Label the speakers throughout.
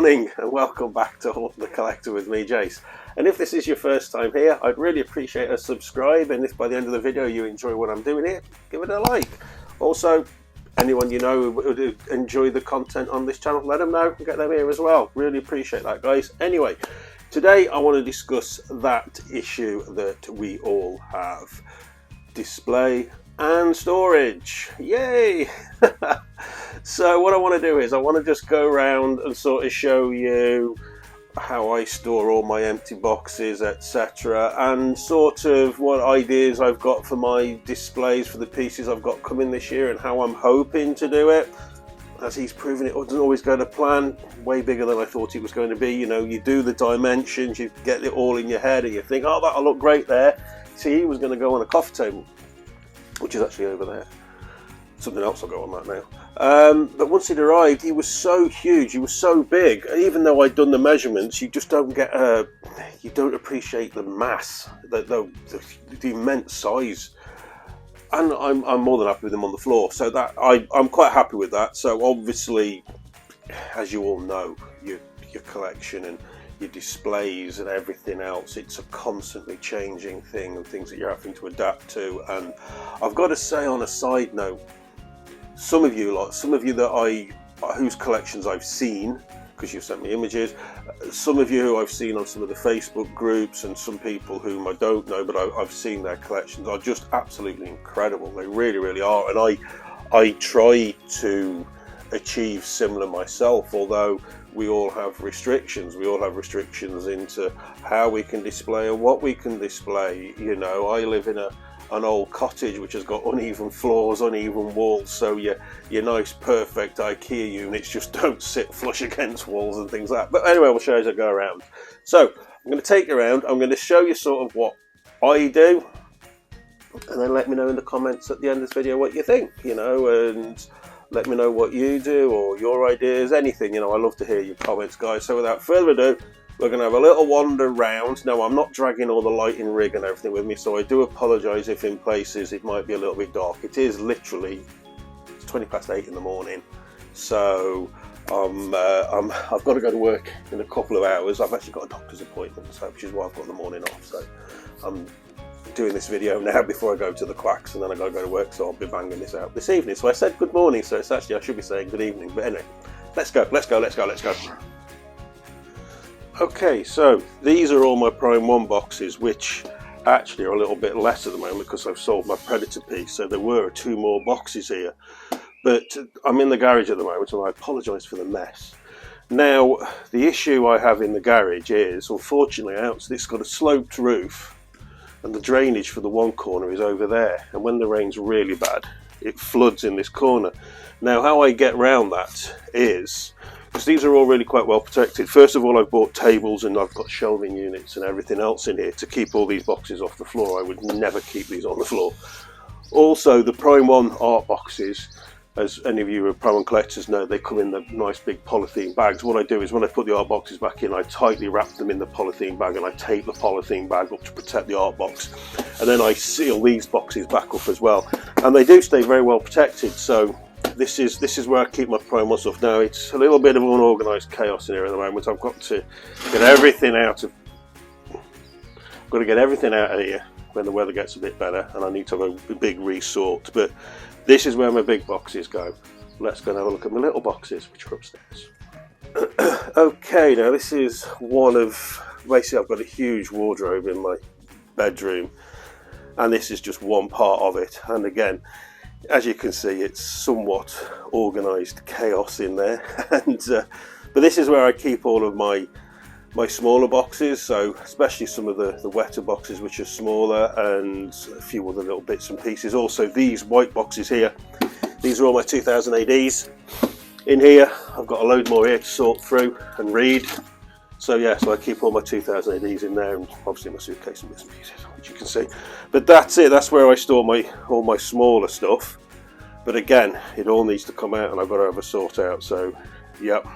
Speaker 1: morning and welcome back to Haunt the Collector with me, Jace. And if this is your first time here, I'd really appreciate a subscribe, and if by the end of the video you enjoy what I'm doing here, give it a like. Also, anyone you know who would enjoy the content on this channel, let them know and get them here as well. Really appreciate that, guys. Anyway, today I want to discuss that issue that we all have. Display and storage. Yay! So what I want to do is I want to just go around and sort of show you how I store all my empty boxes, etc., and sort of what ideas I've got for my displays for the pieces I've got coming this year and how I'm hoping to do it. As he's proven, it doesn't always go to plan. Way bigger than I thought it was going to be. You know, you do the dimensions, you get it all in your head and you think, oh, that'll look great there. See, he was going to go on a coffee table, which is actually over there. Something else will go on that now. But once it arrived, he was so huge, he was so big. Even though I'd done the measurements, you just don't get you don't appreciate the mass, the immense size. And I'm more than happy with him on the floor. So that I'm quite happy with that. So obviously, as you all know, your collection and your displays and everything else, it's a constantly changing thing and things that you're having to adapt to. And I've got to say, on a side note, some of you that whose collections I've seen, because you've sent me images, some of you who I've seen on some of the Facebook groups, and some people whom I don't know but I've seen their collections, are just absolutely incredible. They really, really are. And I try to achieve similar myself, although we all have restrictions. We all have restrictions into how we can display and what we can display. You know, I live in an old cottage which has got uneven floors, uneven walls, so your nice perfect IKEA units just don't sit flush against walls and things like that. But anyway, I'll show you as I go around. So I'm going to take you around, I'm going to show you sort of what I do, and then let me know in the comments at the end of this video what you think, you know, and let me know what you do or your ideas, anything, you know. I love to hear your comments, guys. So without further ado, we're going to have a little wander round. Now, I'm not dragging all the lighting rig and everything with me, so I do apologise if in places it might be a little bit dark. It is literally, it's 8:20 in the morning, so I've got to go to work in a couple of hours. I've actually got a doctor's appointment, so which is why I've got the morning off. So I'm doing this video now before I go to the quacks, and then I got to go to work, so I'll be banging this out this evening. So I said good morning, so it's actually, I should be saying good evening, but anyway, let's go. Okay, so these are all my Prime 1 boxes, which actually are a little bit less at the moment because I've sold my Predator piece, so there were 2 more boxes here. But I'm in the garage at the moment, and I apologise for the mess. Now, the issue I have in the garage is, unfortunately, it's got a sloped roof, and the drainage for the one corner is over there, and when the rain's really bad, it floods in this corner. Now, how I get round that is, because these are all really quite well protected. First of all, I've bought tables and I've got shelving units and everything else in here to keep all these boxes off the floor. I would never keep these on the floor. Also, the Prime 1 art boxes, as any of you who are Prime 1 collectors know, they come in the nice big polythene bags. What I do is when I put the art boxes back in, I tightly wrap them in the polythene bag and I tape the polythene bag up to protect the art box. And then I seal these boxes back up as well. And they do stay very well protected. So this is where I keep my Prime 1 stuff. Now, it's a little bit of unorganised chaos in here at the moment. I've got to get everything out of here when the weather gets a bit better, and I need to have a big resort. But this is where my big boxes go. Let's go and have a look at my little boxes, which are upstairs. Okay, now this is one of, basically I've got a huge wardrobe in my bedroom, and this is just one part of it. And again, as you can see, it's somewhat organised chaos in there. And but this is where I keep all of my smaller boxes, so especially some of the wetter boxes which are smaller, and a few other little bits and pieces. Also, these white boxes here, these are all my 2000 ADs in here. I've got a load more here to sort through and read. So yeah, so I keep all my 2000 ADs in there, and obviously my suitcase and bits and pieces, which you can see. But that's it, that's where I store all my smaller stuff. But again, it all needs to come out and I've got to have a sort out. So yep,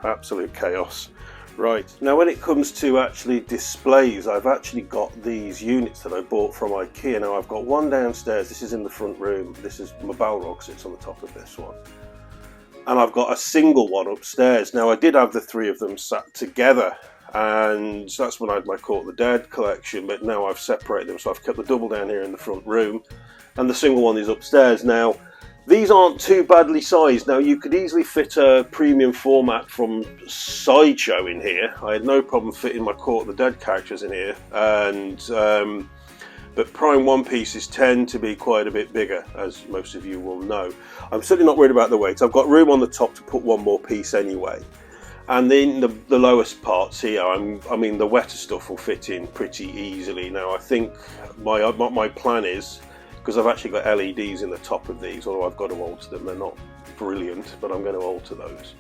Speaker 1: absolute chaos. Right, now when it comes to actually displays, I've actually got these units that I bought from IKEA. Now I've got one downstairs, this is in the front room. This is my Balrog, sits on the top of this one. and I've got a single one upstairs. Now I did have the three of them sat together, and that's when I had my Court of the Dead collection, but now I've separated them, so I've kept the double down here in the front room and the single one is upstairs. Now these aren't too badly sized. Now you could easily fit a premium format from Sideshow in here. I had no problem fitting my Court of the Dead characters in here, and but Prime One pieces tend to be quite a bit bigger, as most of you will know. I'm certainly not worried about the weight. I've got room on the top to put one more piece anyway. And then the lowest parts here, I mean the wetter stuff will fit in pretty easily. Now I think my plan is, because I've actually got LEDs in the top of these, although I've got to alter them. They're not brilliant, but I'm going to alter those.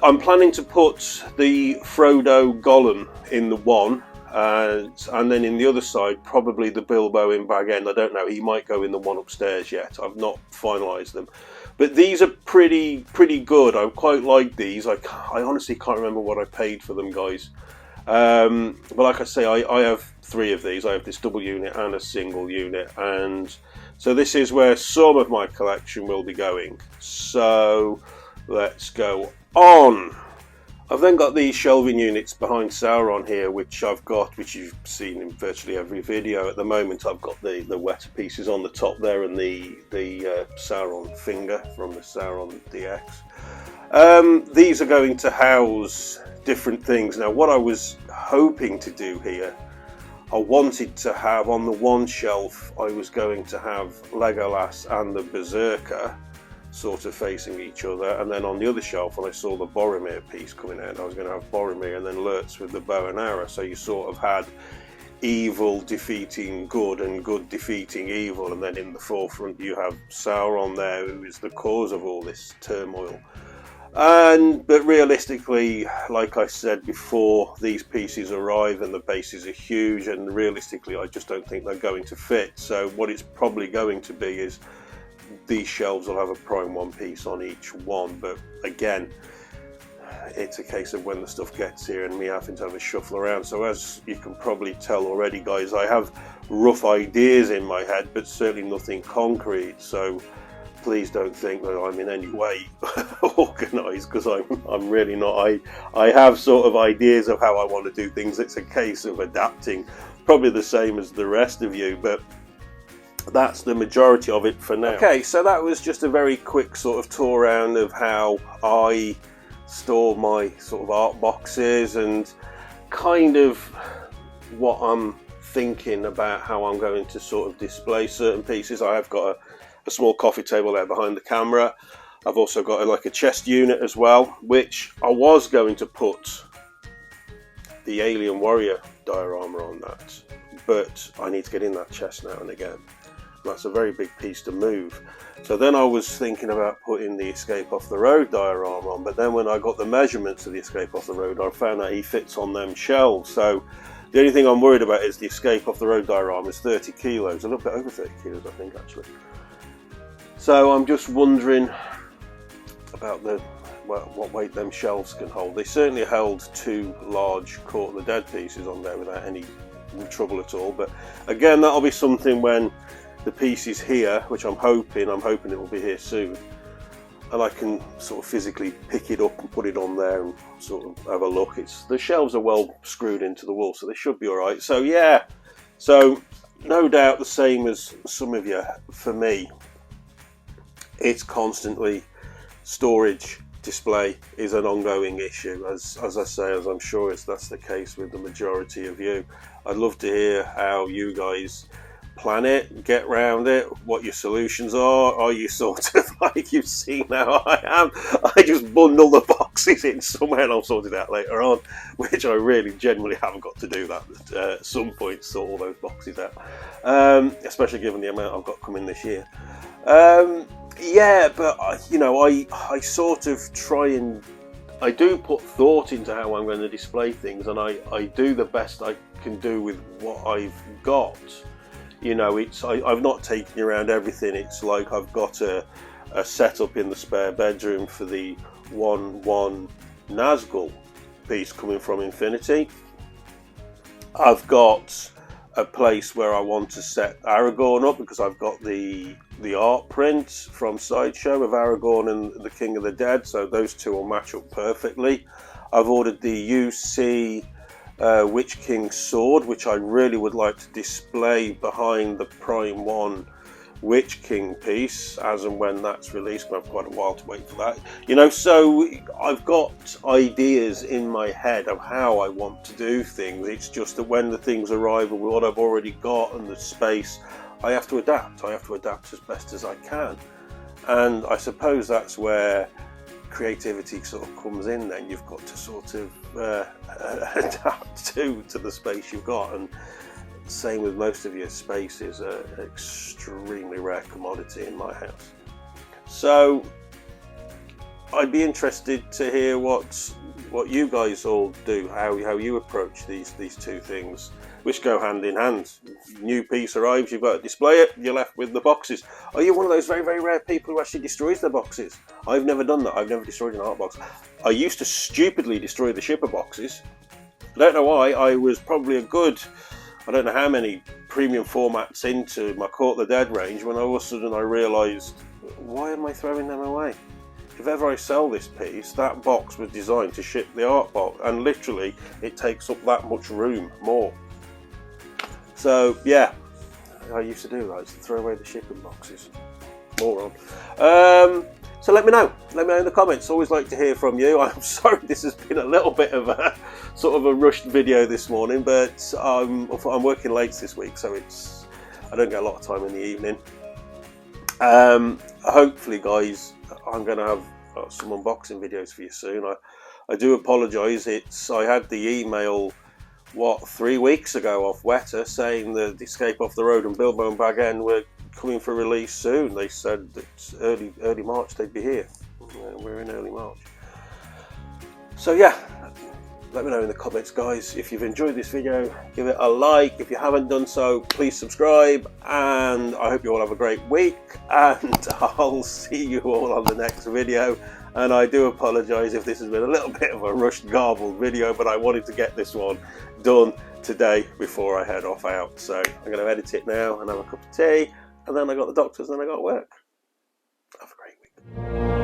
Speaker 1: I'm planning to put the Frodo Gollum in the one, and then in the other side probably the Bilbo in Bag End. I don't know, he might go in the one upstairs yet. I've not finalised them, but these are pretty good. I quite like these. I honestly can't remember what I paid for them, guys, but like I say, I have three of these. I have this double unit and a single unit, and so this is where some of my collection will be going. So let's go on. I've then got these shelving units behind Sauron here, which you've seen in virtually every video. At the moment I've got the wetter pieces on the top there, and the Sauron finger from the Sauron DX. These are going to house different things. Now what I was hoping to do here, I wanted to have on the one shelf, I was going to have Legolas and the Berserker sort of facing each other, and then on the other shelf, when I saw the Boromir piece coming out, I was going to have Boromir and then Lurtz with the bow and arrow. So you sort of had evil defeating good and good defeating evil, and then in the forefront you have Sauron there, who is the cause of all this turmoil. But realistically, like I said before, these pieces arrive and the bases are huge, and realistically I just don't think they're going to fit. So what it's probably going to be is these shelves will have a Prime One piece on each one, but again, it's a case of when the stuff gets here and me having to have a shuffle around. So as you can probably tell already, guys, I have rough ideas in my head, but certainly nothing concrete. So please don't think that I'm in any way organised, because I'm really not. I have sort of ideas of how I want to do things. It's a case of adapting, probably the same as the rest of you, but that's the majority of it for now. Okay, so that was just a very quick sort of tour around of how I store my sort of art boxes, and kind of what I'm thinking about how I'm going to sort of display certain pieces. I have got a small coffee table there behind the camera. I've also got like a chest unit as well, which I was going to put the Alien Warrior diorama on that, but I need to get in that chest now and again. That's a very big piece to move. So then I was thinking about putting the Escape Off the Road diorama on, but then when I got the measurements of the Escape Off the Road, I found that he fits on them shelves. So the only thing I'm worried about is the Escape Off the Road diorama is 30 kilos, a little bit over 30 kilos I think actually. So I'm just wondering about what weight them shelves can hold. They certainly held two large Court of the Dead pieces on there without any trouble at all, but again, that'll be something when the piece is here, which I'm hoping it will be here soon, and I can sort of physically pick it up and put it on there and sort of have a look. The shelves are well screwed into the wall, so they should be all right. So yeah, so no doubt the same as some of you, for me, it's constantly storage. Display is an ongoing issue, as I say, as I'm sure that's the case with the majority of you. I'd love to hear how you guys plan it, get round it, what your solutions are. Are you sort of like you've seen how I am? I just bundle the boxes in somewhere and I'll sort it out later on, which I really genuinely haven't got to do that at some point, sort all those boxes out, especially given the amount I've got coming this year. Yeah, but you know, I sort of try and I do put thought into how I'm going to display things, and I do the best I can do with what I've got. You know, I've not taken you around everything. It's like I've got a setup in the spare bedroom for the 1/1 Nazgul piece coming from Infinity. I've got a place where I want to set Aragorn up, because I've got the art print from Sideshow of Aragorn and the King of the Dead, so those two will match up perfectly. I've ordered the UC Witch King sword, which I really would like to display behind the Prime 1 Witch King piece as and when that's released. I have quite a while to wait for that, you know. So I've got ideas in my head of how I want to do things. It's just that when the things arrive with what I've already got and the space, I have to adapt. I have to adapt as best as I can, and I suppose that's where creativity sort of comes in. Then you've got to sort of adapt to the space you've got, and same with most of your space is an extremely rare commodity in my house. So I'd be interested to hear what you guys all do, how you approach these two things, which go hand in hand. New piece arrives, you've got to display it, you're left with the boxes. Are you one of those very, very rare people who actually destroys their boxes? I've never done that. I've never destroyed an art box. I used to stupidly destroy the shipper boxes. I don't know why. I was probably a good, I don't know how many premium formats into my Court of the Dead range when all of a sudden I realised, why am I throwing them away? If ever I sell this piece, that box was designed to ship the art box, and literally it takes up that much room more. So yeah, I used to do that, I used to throw away the shipping boxes. Moron. So let me know in the comments. Always like to hear from you. I'm sorry this has been a little bit of a sort of a rushed video this morning, but I'm working late this week, so I don't get a lot of time in the evening. Hopefully guys, I'm going to have some unboxing videos for you soon. I do apologise. I had the email 3 weeks ago off Weta saying that Escape Off the Road and Bilbo and Bag End were coming for release soon. They said that early March they'd be here. We're in early March. So yeah, let me know in the comments guys. If you've enjoyed this video, give it a like. If you haven't done so, please subscribe, and I hope you all have a great week, and I'll see you all on the next video. And I do apologise if this has been a little bit of a rushed, garbled video, but I wanted to get this one done today before I head off out. So I'm going to edit it now and have a cup of tea, and then I got the doctors, and then I got work. Have a great week.